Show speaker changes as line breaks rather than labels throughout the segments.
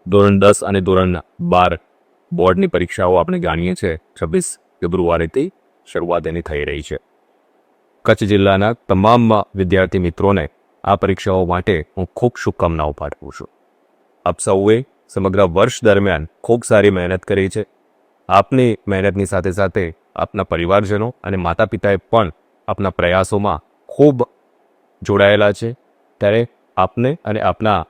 ધોરણ 10 અને ધોરણ 12 બોર્ડની પરીક્ષાઓ આપણે જાણીએ છીએ 26 ફેબ્રુઆરીથી શરૂઆત એની થઈ રહી છે. કચ્છ જિલ્લાના તમામ વિદ્યાર્થી મિત્રોને આ પરીક્ષાઓ માટે હું ખૂબ શુભકામનાઓ પાઠવું છું. આપ સૌએ સમગ્ર વર્ષ દરમિયાન ખૂબ સારી મહેનત કરી છે. આપની મહેનતની સાથે સાથે આપના પરિવારજનો અને માતા પિતાએ પણ આપના પ્રયાસોમાં ખૂબ જોડાયેલા છે. ત્યારે આપને અને આપના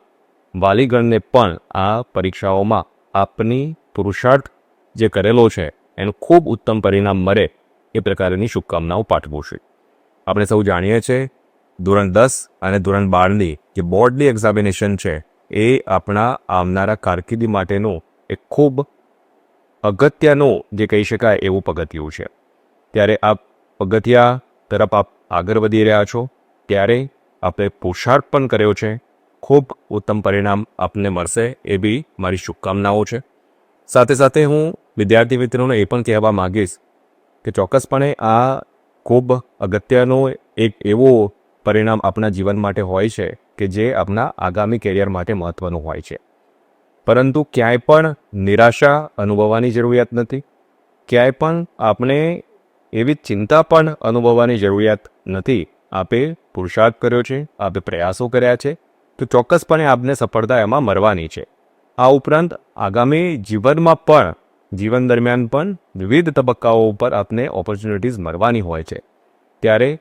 વાલીગણને પણ આ પરીક્ષાઓમાં આપની પુરુષાર્થ જે કરેલો છે એનું ખૂબ ઉત્તમ પરિણામ મળે એ પ્રકારની શુભકામનાઓ પાઠવું છું. આપણે સૌ જાણીએ છીએ ધોરણ 10 અને ધોરણ 12ની જે બોર્ડની એક્ઝામિનેશન છે એ આપણા આવનારા કારકિર્દી માટેનું એક ખૂબ અગત્યનું જે કહી શકાય એવું પગથિયું છે. ત્યારે આ પગથિયા તરફ આપ આગળ વધી રહ્યા છો ત્યારે આપણે પુરુષાર્થ પણ કર્યો છે. ખૂબ ઉત્તમ પરિણામ આપને મળશે એવી મારી શુભકામનાઓ છે. સાથે સાથે હું વિદ્યાર્થી મિત્રોને એ પણ કહેવા માગીશ કે ચોક્કસપણે આ ખૂબ અગત્યનું એક એવું પરિણામ આપણા જીવન માટે હોય છે કે જે આપણા આગામી કેરિયર માટે મહત્ત્વનું હોય છે. પરંતુ ક્યાંય પણ નિરાશા અનુભવવાની જરૂરિયાત નથી. ક્યાંય પણ આપણે એવી ચિંતા પણ અનુભવવાની જરૂરિયાત નથી. આપે પુરુષાર્થ કર્યો છે, આપે પ્રયાસો કર્યા છે, તો ચોક્કસપણે આપને સફળતા એમાં મળવાની છે. આ ઉપરાંત આગામી જીવનમાં પણ જીવન દરમિયાન પણ વિવિધ તબક્કાઓ ઉપર આપને ઓપોર્ચ્યુનિટીઝ મળવાની હોય છે. ત્યારે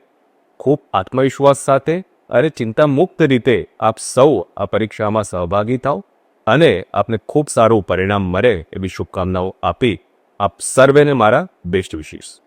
ખૂબ આત્મવિશ્વાસ સાથે અને ચિંતામુક્ત રીતે આપ સૌ આ પરીક્ષામાં સહભાગી થાઓ અને આપને ખૂબ સારું પરિણામ મળે એવી શુભકામનાઓ આપી આપ સર્વેને મારા બેસ્ટ વિશીસ.